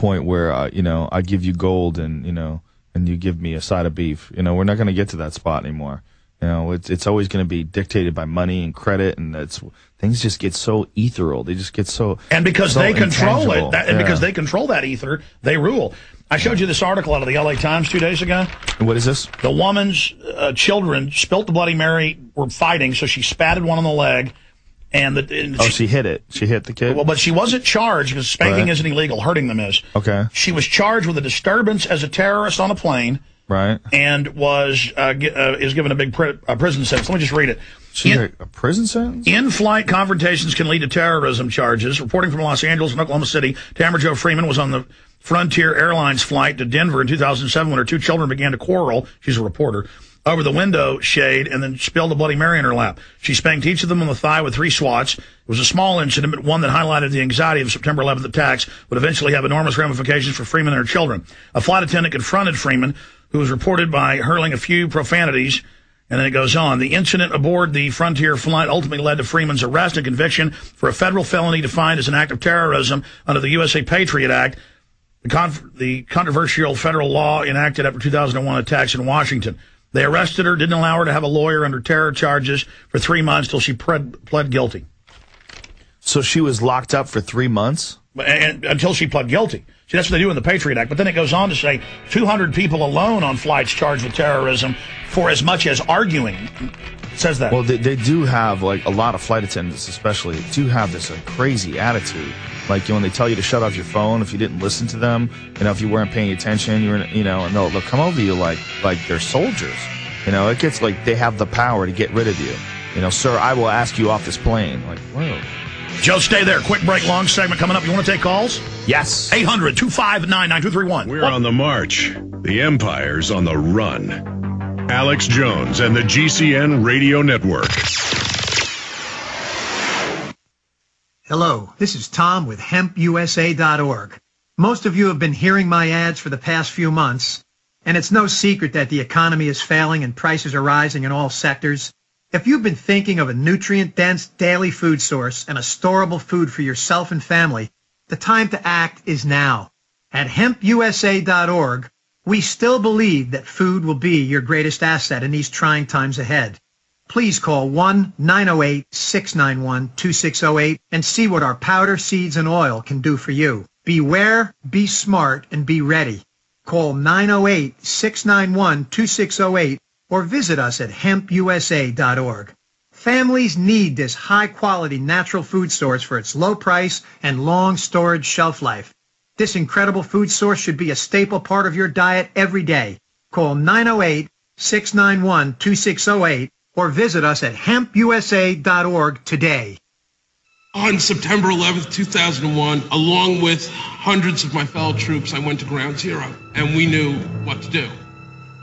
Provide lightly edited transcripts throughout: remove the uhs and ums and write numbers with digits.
point where, I give you gold and you give me a side of beef. We're not going to get to that spot anymore. It's always going to be dictated by money and credit, and things just get so ethereal. They just get so and because so they control it, intangible. because they control that ether, they rule. I showed you this article out of the LA Times 2 days ago. What is this? The woman's children spilt the Bloody Mary, were fighting, so she spatted one on the leg. She hit it. She hit the kid? Well, but she wasn't charged because spanking isn't illegal. Hurting them is. Okay. She was charged with a disturbance as a terrorist on a plane. Right. And is given a big prison sentence. Let me just read it. A prison sentence? In-flight confrontations can lead to terrorism charges. Reporting from Los Angeles and Oklahoma City, Tamara Jo Freeman was on the Frontier Airlines flight to Denver in 2007 when her 2 children began to quarrel. She's a reporter. Over the window shade and then spilled a Bloody Mary in her lap. She spanked each of them on the thigh with 3 swats. It was a small incident, but one that highlighted the anxiety of the September 11th attacks would eventually have enormous ramifications for Freeman and her children. A flight attendant confronted Freeman, who was reported by hurling a few profanities, and then it goes on. The incident aboard the Frontier flight ultimately led to Freeman's arrest and conviction for a federal felony defined as an act of terrorism under the USA Patriot Act, the controversial federal law enacted after 2001 attacks in Washington. They arrested her, didn't allow her to have a lawyer under terror charges for 3 months till she pled guilty. So she was locked up for 3 months? And until she pled guilty. See, that's what they do in the Patriot Act. But then it goes on to say 200 people alone on flights charged with terrorism for as much as arguing. It says that. Well, they do have, like, a lot of flight attendants especially, do have this crazy attitude. Like, when they tell you to shut off your phone if you didn't listen to them, if you weren't paying attention, and they'll come over you like they're soldiers. It gets like they have the power to get rid of you. Sir, I will ask you off this plane. Like, whoa. Joe, stay there. Quick break, long segment coming up. You want to take calls? Yes. 800-259-9231. We're on the march. The Empire's on the run. Alex Jones and the GCN Radio Network. Hello, this is Tom with HempUSA.org. Most of you have been hearing my ads for the past few months, and it's no secret that the economy is failing and prices are rising in all sectors. If you've been thinking of a nutrient-dense daily food source and a storable food for yourself and family, the time to act is now. At HempUSA.org, we still believe that food will be your greatest asset in these trying times ahead. Please call 1-908-691-2608 and see what our powder, seeds, and oil can do for you. Beware, be smart, and be ready. Call 908-691-2608 or visit us at hempusa.org. Families need this high-quality natural food source for its low price and long storage shelf life. This incredible food source should be a staple part of your diet every day. Call 908-691-2608 or visit us at hempusa.org today. On September 11th, 2001, along with hundreds of my fellow troops, I went to Ground Zero, and we knew what to do.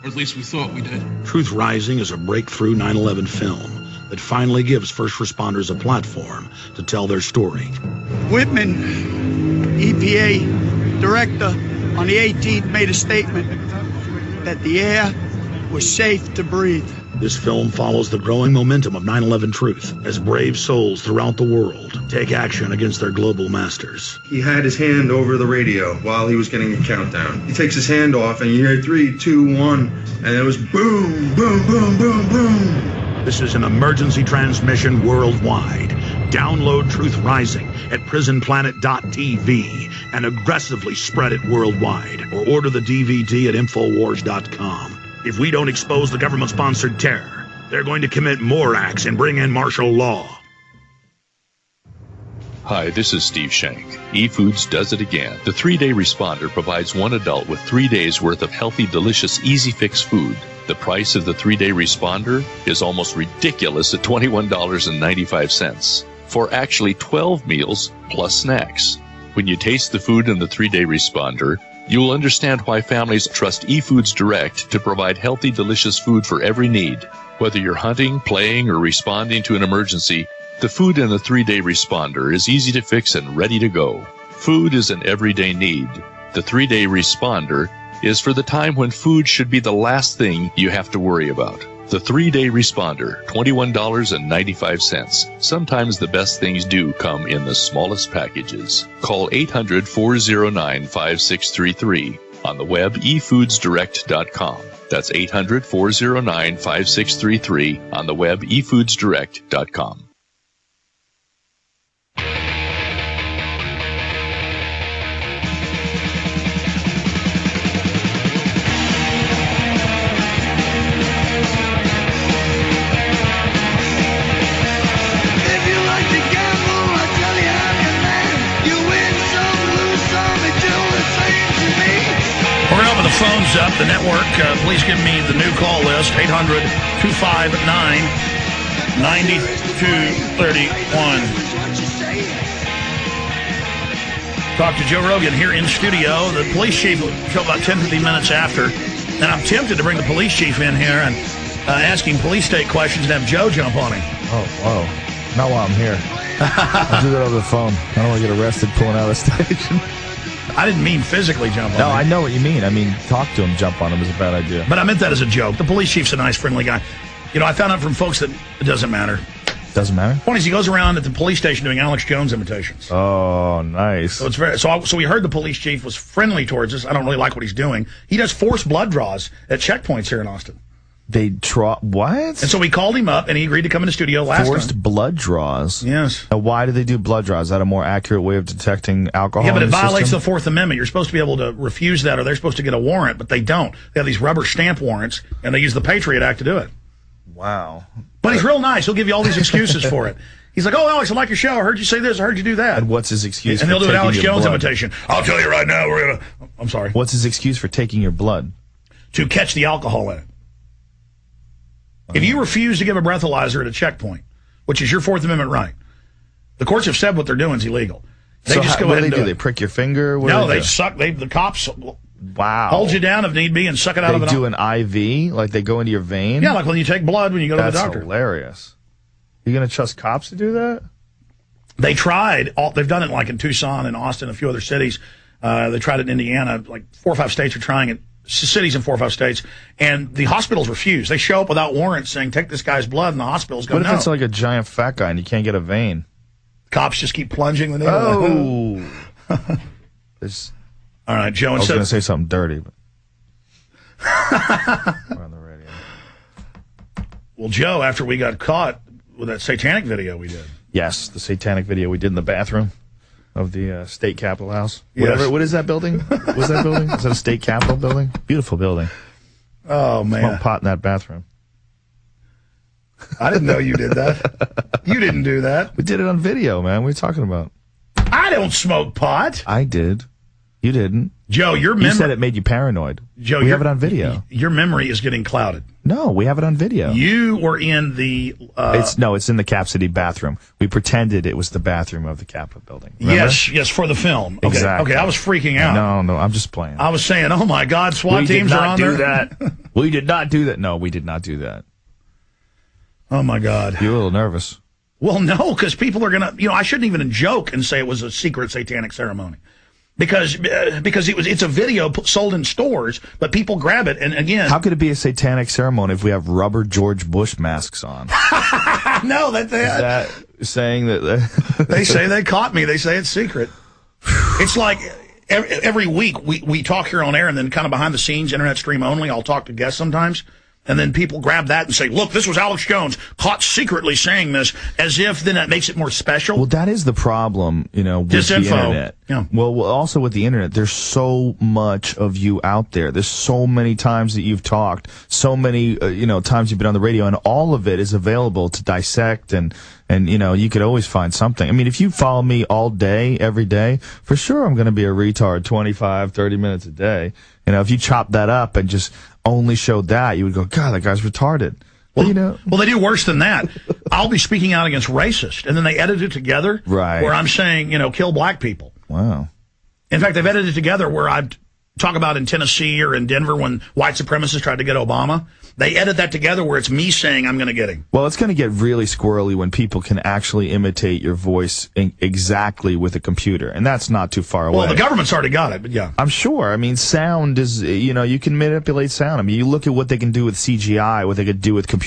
Or at least we thought we did. Truth Rising is a breakthrough 9/11 film that finally gives first responders a platform to tell their story. Whitman, EPA director, on the 18th made a statement that the air was safe to breathe. This film follows the growing momentum of 9/11 truth as brave souls throughout the world take action against their global masters. He had his hand over the radio while he was getting a countdown. He takes his hand off and you hear 3, 2, 1, and it was boom, boom, boom, boom, boom. This is an emergency transmission worldwide. Download Truth Rising at prisonplanet.tv and aggressively spread it worldwide, or order the DVD at Infowars.com. If we don't expose the government-sponsored terror, they're going to commit more acts and bring in martial law. Hi, this is Steve Shank. eFoods does it again. The 3-Day Responder provides one adult with 3 days worth of healthy, delicious, easy-fix food. The price of the 3-Day Responder is almost ridiculous at $21.95 for actually 12 meals plus snacks. When you taste the food in the 3-Day Responder, you'll understand why families trust eFoods Direct to provide healthy, delicious food for every need. Whether you're hunting, playing, or responding to an emergency, the food in the 3-Day Responder is easy to fix and ready to go. Food is an everyday need. The 3-Day Responder is for the time when food should be the last thing you have to worry about. The 3-day responder, $21.95. Sometimes the best things do come in the smallest packages. Call 800-409-5633. On the web, efoodsdirect.com. That's 800-409-5633. On the web, efoodsdirect.com. Phones up, the network. Please give me the new call list, 800-259-9231. Talk to Joe Rogan here in studio. The police chief will show about 10-15 minutes after. And I'm tempted to bring the police chief in here and ask him police state questions and have Joe jump on him. Oh, whoa. Not while I'm here. I'll do that over the phone. I don't want to get arrested pulling out of the station. I didn't mean physically jump on him. No, I know what you mean. I mean, talk to him, jump on him is a bad idea. But I meant that as a joke. The police chief's a nice, friendly guy. You know, I found out from folks that it doesn't matter. Doesn't matter? Point is, he goes around at the police station doing Alex Jones imitations. Oh, nice. So it's very so we heard the police chief was friendly towards us. I don't really like what he's doing. He does forced blood draws at checkpoints here in Austin. They draw what? And so we called him up, and he agreed to come in the studio last time. Forced blood draws? Yes. Now, why do they do blood draws? Is that a more accurate way of detecting alcohol? Yeah, but it in the violates system? the Fourth Amendment. You're supposed to be able to refuse that, or they're supposed to get a warrant, but they don't. They have these rubber stamp warrants, and they use the Patriot Act to do it. Wow. But he's real nice. He'll give you all these excuses for it. He's like, oh, Alex, I like your show. I heard you say this. I heard you do that. And what's his excuse and for they'll do an taking Alex your Jones blood? imitation. I'll tell you right now, we're going to... I'm sorry. What's his excuse for taking your blood? To catch the alcohol in it. If you refuse to give a breathalyzer at a checkpoint, which is your Fourth Amendment right, the courts have said what they're doing is illegal. They so just how, go ahead what and do do they it. They prick your finger? What No, do they do? suck. The cops wow. hold you down if need be and suck it out of it. They do an IV? Like they go into your vein? Yeah, like when you take blood when you go to the That's doctor. hilarious. You going to trust cops to do that? They tried. They've done it like in Tucson and Austin, a few other cities. They tried it in Indiana. Like 4 or 5 states are trying it. Cities in 4 or 5 states, and the hospitals refuse. They show up without warrants saying, take this guy's blood, and the hospitals go, what if no. it's like a giant fat guy and you can't get a vein? Cops just keep plunging the needle. Oh. All right, Joe. I was going to say something dirty, but we're on the radio. Well, Joe, after we got caught with that satanic video we did. Yes, the satanic video we did in the bathroom of the state capitol house. Yes. Whatever. What is that building? What's that building? Is that a state capitol building? Beautiful building. Oh, man. Smoke pot in that bathroom. I didn't know you did that. You didn't do that. We did it on video, man. What are you talking about? I don't smoke pot. I did. You didn't. Joe, your You said it made you paranoid. Joe, we have it on video. Your memory is getting clouded. No, we have it on video. You were in the... It's in the Cap City bathroom. We pretended it was the bathroom of the Capitol building. Remember? Yes, for the film. Okay, Exactly. Okay, I was freaking out. No, I'm just playing. I was saying, oh my God, SWAT teams are on there. We did not do that. We did not do that. No, we did not do that. Oh my God. You're a little nervous. Well, no, because people are going to, I shouldn't even joke and say it was a secret satanic ceremony. Because it's a video sold in stores, but people grab it, and again... How could it be a satanic ceremony if we have rubber George Bush masks on? No, Is that saying that... They say they caught me. They say it's secret. It's like every week we talk here on air, and then kind of behind the scenes, internet stream only, I'll talk to guests sometimes. And then people grab that and say, look, this was Alex Jones caught secretly saying this, as if then that makes it more special. Well, that is the problem, with Disinfo. the internet. Yeah. Well, also with the internet, there's so much of you out there. There's so many times that you've talked, so many, times you've been on the radio, and all of it is available to dissect and you could always find something. I mean, if you follow me all day, every day, for sure I'm going to be a retard 25, 30 minutes a day. If you chop that up and just only showed that, you would go, God, that guy's retarded. Well, they do worse than that. I'll be speaking out against racist, and then they edit it together right, where I'm saying, kill black people. Wow. In fact, they've edited it together where I've talk about in Tennessee or in Denver when white supremacists tried to get Obama. They edit that together where it's me saying I'm going to get him. Well, it's going to get really squirrely when people can actually imitate your voice exactly with a computer, and that's not too far away. Well, the government's already got it, but yeah. I'm sure. I mean, sound is, you know, you can manipulate sound. I mean, you look at what they can do with CGI, what they could do with computers.